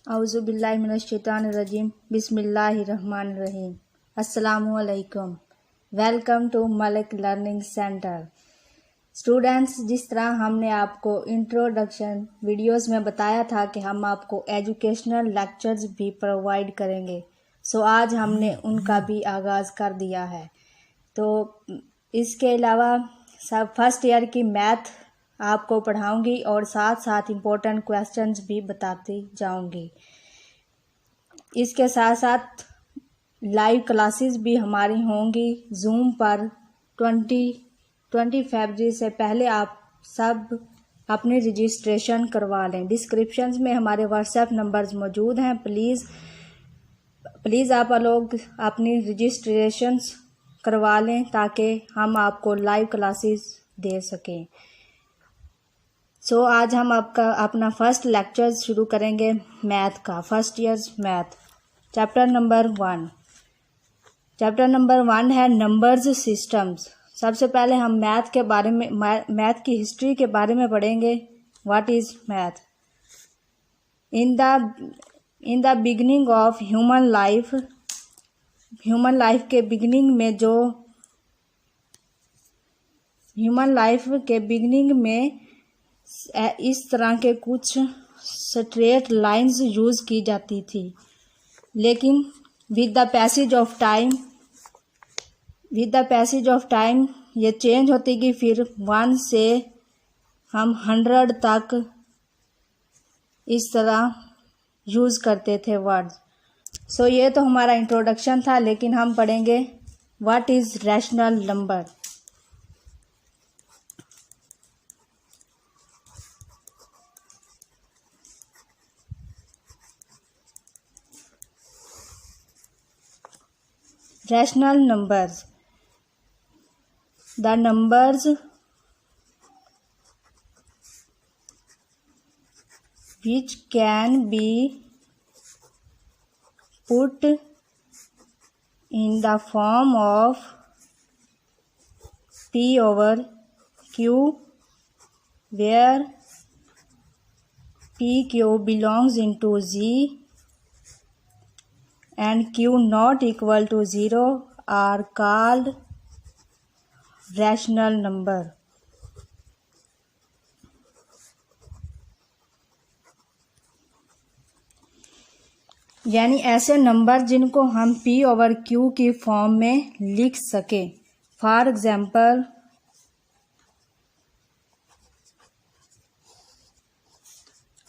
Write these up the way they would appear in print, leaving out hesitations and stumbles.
औज़ुबिल्लाहि मिनश्शैतानिर्रजीम बिस्मिल्लाहिर्रहमानिर्रहीम। अस्सलामुअलैकुम। Welcome to Malik learning centre. Students, जिस तरह हमने आपको इंट्रोडक्शन वीडियोस में बताया था कि हम आपको एजुकेशनल लेक्चर्स भी प्रोवाइड करेंगे, सो आज हमने उनका भी आगाज़ कर दिया है। तो इसके अलावा सब फर्स्ट ईयर की मैथ आपको पढ़ाऊंगी और साथ साथ इम्पोर्टेंट क्वेश्चंस भी बताती जाऊंगी। इसके साथ साथ लाइव क्लासेस भी हमारी होंगी जूम पर 20 फरवरी से पहले। आप सब अपनी रजिस्ट्रेशन करवा लें। डिस्क्रिप्शन में हमारे व्हाट्सएप नंबर्स मौजूद हैं। प्लीज़ आप लोग अपनी रजिस्ट्रेशन करवा लें ताकि हम आपको लाइव क्लासेस दे सकें। आज हम अपना फर्स्ट लेक्चर शुरू करेंगे मैथ का, first years math, chapter number 1। Chapter number 1 है नंबर्स सिस्टम्स। सबसे पहले हम मैथ की हिस्ट्री के बारे में पढ़ेंगे। What is math? In the beginning of human life के बिगिनिंग में इस तरह के कुछ स्ट्रेट लाइंस यूज की जाती थी, लेकिन with the passage of time ये चेंज होती गई। फिर 1 से हम 100 तक इस तरह यूज करते थे वर्ड्स। ये तो हमारा इंट्रोडक्शन था, लेकिन हम पढ़ेंगे what is rational number. Rational numbers. The numbers which can be put in the form of P over Q, where PQ belongs into Z and Q not equal to 0 are called rational number. यानी ऐसे number जिनको हम P over Q की form में लिख सके। For example,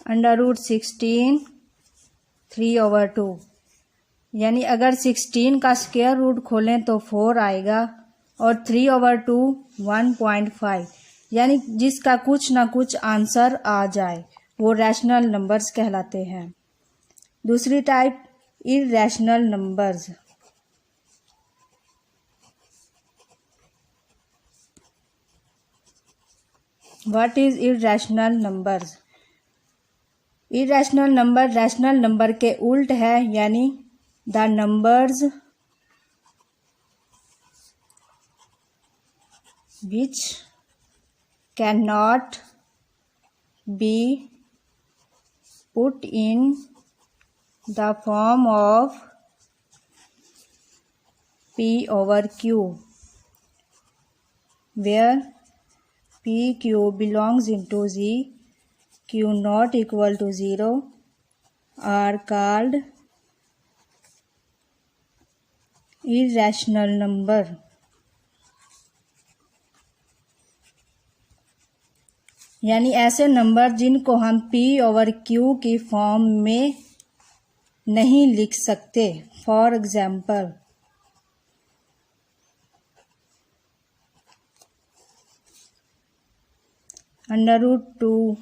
√16 3/2, यानी अगर 16 का स्क्वायर रूट खोलें तो 4 आएगा और 3/2 1.5, यानी जिसका कुछ ना कुछ आंसर आ जाए वो रैशनल नंबर्स कहलाते हैं। दूसरी type irrational numbers. What is irrational numbers? Irrational number rational number के उल्ट है, यानी the numbers which cannot be put in the form of P over Q, where PQ belongs into Z, Q not equal to 0 are called irrational number. यानी ऐसे number जिनको हम P over Q की form में नहीं लिख सकते। For example, √2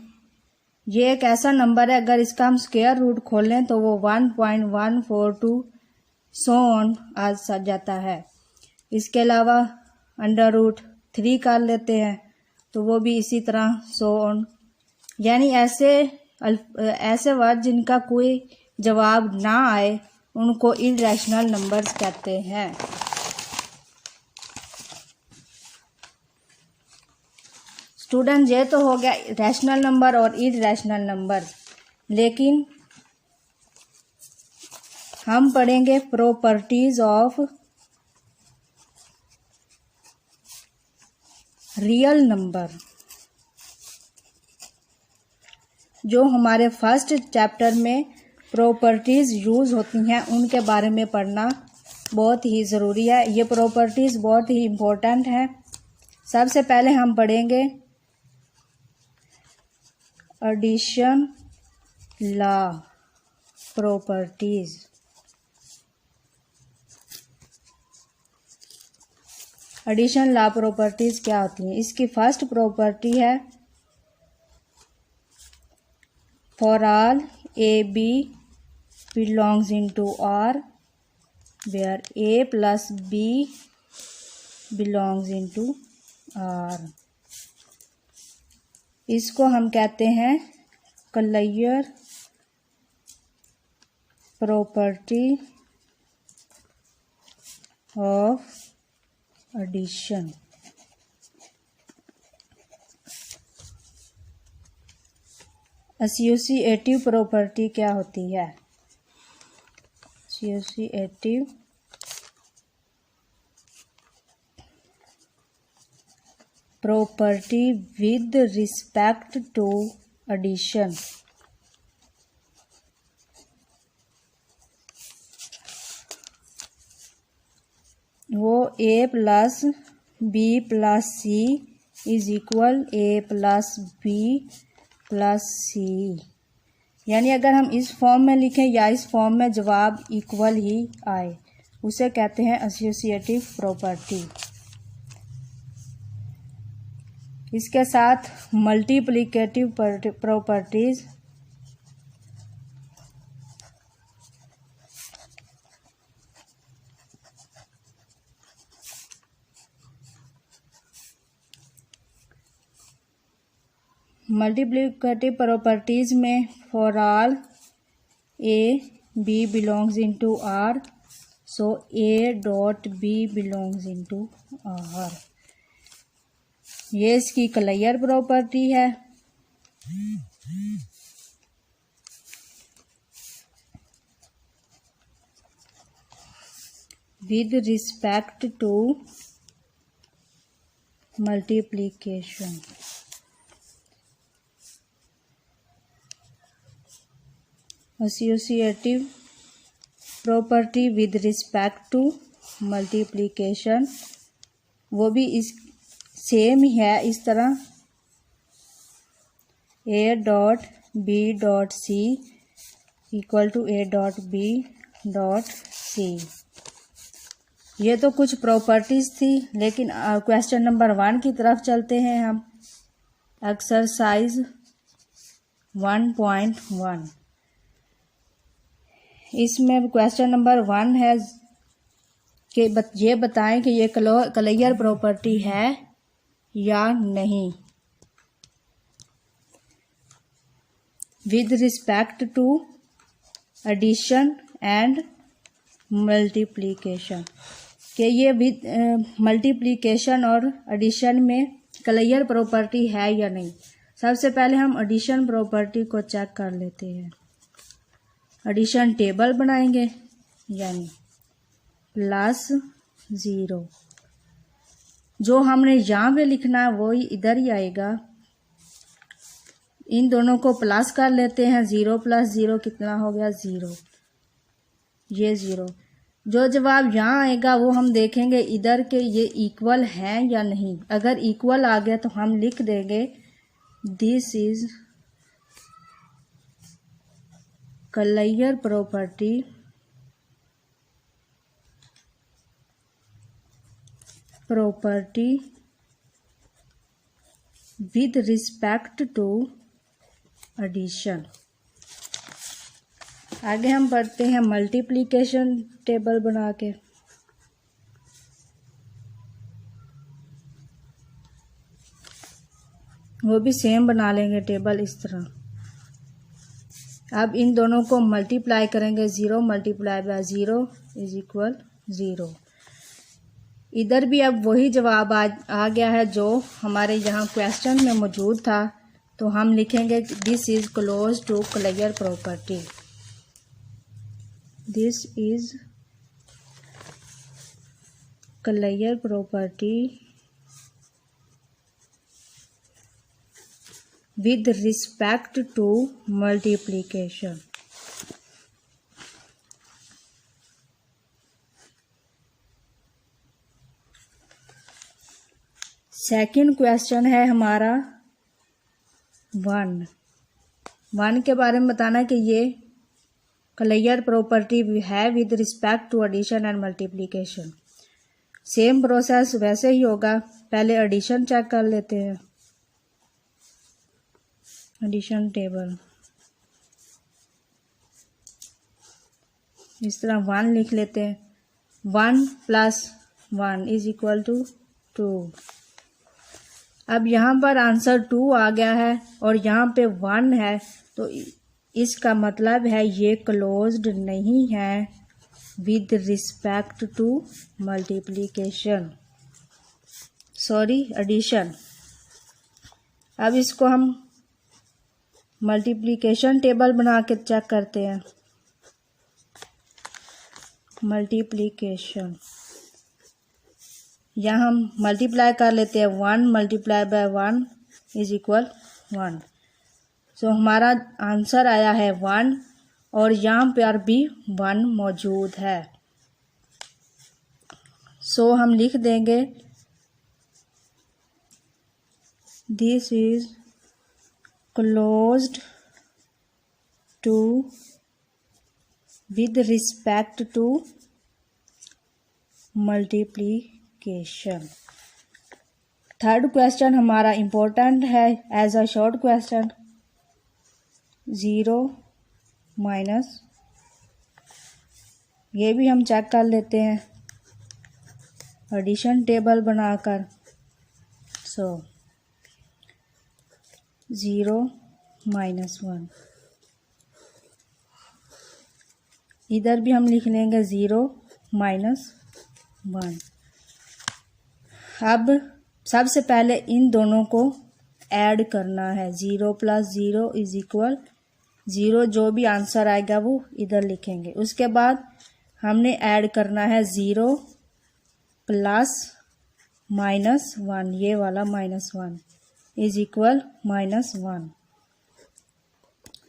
ये एक ऐसा नंबर है, अगर इसका हम स्क्वायर रूट खोलें तो वो 1.142 सो ऑन आ जाता है। इसके अलावा √3 कर लेते हैं तो वो भी इसी तरह सो ऑन। यानी ऐसे वर्ड जिनका कोई जवाब ना आए उनको इरैशनल नंबर्स कहते हैं। स्टूडेंट, ये तो हो गया रैशनल नंबर और इरैशनल नंबर, लेकिन हम पढ़ेंगे प्रॉपर्टीज ऑफ रियल नंबर। जो हमारे फर्स्ट चैप्टर में प्रॉपर्टीज यूज होती हैं उनके बारे में पढ़ना बहुत ही ज़रूरी है। ये प्रॉपर्टीज बहुत ही इम्पोर्टेंट है। सबसे पहले हम पढ़ेंगे addition law properties. Addition law properties क्या होती हैं? इसकी फर्स्ट प्रॉपर्टी है for all A B belongs into R where a plus b belongs into R. इसको हम कहते हैं closure property of addition. Associative property क्या होती है? Associative property with respect to addition. वो a plus b plus c is equal a plus b plus c. यानी अगर हम इस फॉर्म में लिखें या इस फॉर्म में जवाब इक्वल ही आए उसे कहते हैं एसोसिएटिव प्रॉपर्टी। इसके साथ मल्टीप्लिकेटिव प्रॉपर्टीज मल्टीप्लिकेटिव प्रॉपर्टीज में for all A B belongs into R so A dot B belongs into R. ये इसकी क्लियर प्रॉपर्टी है। With respect to multiplication. Associative property with respect to multiplication वो भी इस same ही है। इस तरह A dot B dot C equal to A dot B dot C. ये तो कुछ प्रॉपर्टीज थी, लेकिन क्वेश्चन नंबर 1 की तरफ चलते हैं हम। एक्सरसाइज 1.1। इसमें क्वेश्चन नंबर 1 है कि ये बताएं कि ये क्लियर प्रॉपर्टी है या नहीं। With respect to addition and multiplication कि ये विद मल्टीप्लिकेशन और एडिशन में क्लियर प्रॉपर्टी है या नहीं। सबसे पहले हम एडिशन प्रॉपर्टी को चेक कर लेते हैं। एडिशन टेबल बनाएंगे, यानी +0 जो हमने यहाँ पे लिखना है वो ही इधर ही आएगा। इन दोनों को प्लस कर लेते हैं। 0 + 0 कितना हो गया? 0। ये 0 जो जवाब यहाँ आएगा वो हम देखेंगे इधर के ये इक्वल हैं या नहीं। अगर इक्वल आ गया तो हम लिख देंगे this is clear property with respect to addition. आगे हम पढ़ते हैं मल्टीप्लिकेशन टेबल बना के। वो भी सेम बना लेंगे टेबल इस तरह। अब इन दोनों को मल्टीप्लाई करेंगे। 0 × 0 = 0। इधर भी अब वही जवाब आ गया है जो हमारे यहाँ क्वेश्चन में मौजूद था। तो हम लिखेंगे this is close to clear property. This is clear property with respect to multiplication. Second question है हमारा 1 के बारे में बताना कि ये क्लियर प्रॉपर्टी है with respect to addition and multiplication. Same process वैसे ही होगा, पहले एडिशन चेक कर लेते हैं। एडिशन टेबल इस तरह 1 लिख लेते हैं। 1 + 1 = 2। अब यहाँ पर आंसर 2 आ गया है और यहाँ पे 1 है, तो इसका मतलब है ये क्लोज्ड नहीं है with respect to multiplication, sorry addition. अब इसको हम मल्टीप्लिकेशन टेबल बना के चेक करते हैं। मल्टीप्लिकेशन यहाँ हम मल्टीप्लाई कर लेते हैं। 1 × 1 = 1। सो हमारा आंसर आया है 1 और यहाँ पर भी 1 मौजूद है। सो हम लिख देंगे this is closed to with respect to multiplication। Third question हमारा इम्पोर्टेंट है एज अ शॉर्ट क्वेश्चन। 0 - ये भी हम चेक कर लेते हैं एडिशन टेबल बनाकर। 0 - 1 इधर भी हम लिख लेंगे 0 - 1। अब सबसे पहले इन दोनों को ऐड करना है। 0 + 0 = 0। जो भी आंसर आएगा वो इधर लिखेंगे। उसके बाद हमने ऐड करना है 0 + -1, ये वाला -1 = -1।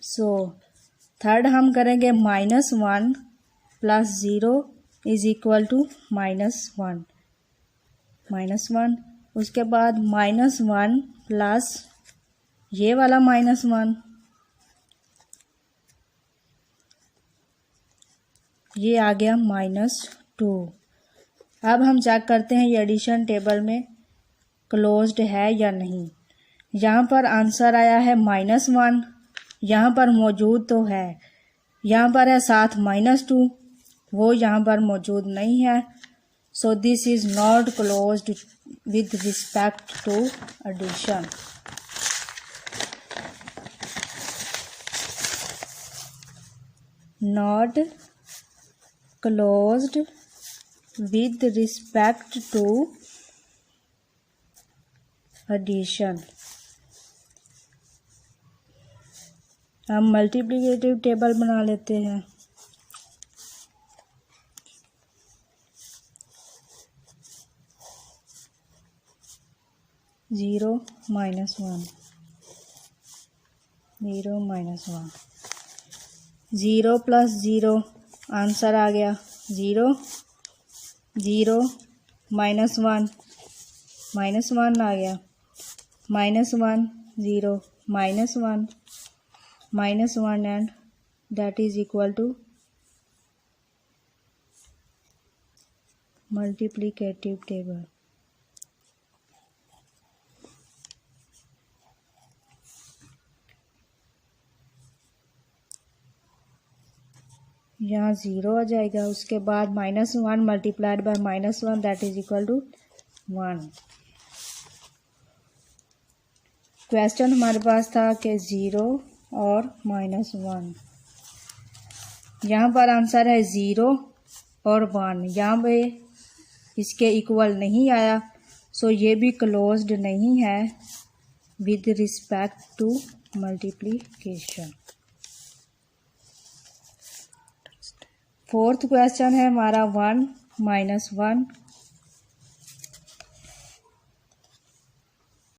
सो थर्ड हम करेंगे -1 + 0 = -1। उसके बाद -1 प्लस ये वाला -1, ये आ गया -2। अब हम चेक करते हैं ये एडिशन टेबल में क्लोज्ड है या नहीं। यहाँ पर आंसर आया है -1, यहाँ पर मौजूद तो है। यहाँ पर है साथ -2, वो यहाँ पर मौजूद नहीं है। So this is not closed with respect to addition. Not closed with respect to addition। हम मल्टीप्लिकेटिव टेबल बना लेते हैं। 0 - 1 0 - 1 0 + 0 आंसर आ गया 0 0 - 1 -1 आ गया -1 0 -1 and that is equal to multiplicative table। यहाँ 0 आ जाएगा। उसके बाद -1 × -1 that is equal to 1। Question हमारे पास था कि 0 और -1। यहाँ पर आंसर है 0 और 1। यहाँ पे इसके इक्वल नहीं आया, सो ये भी क्लोज्ड नहीं है with respect to multiplication. Fourth question है हमारा 1 - 1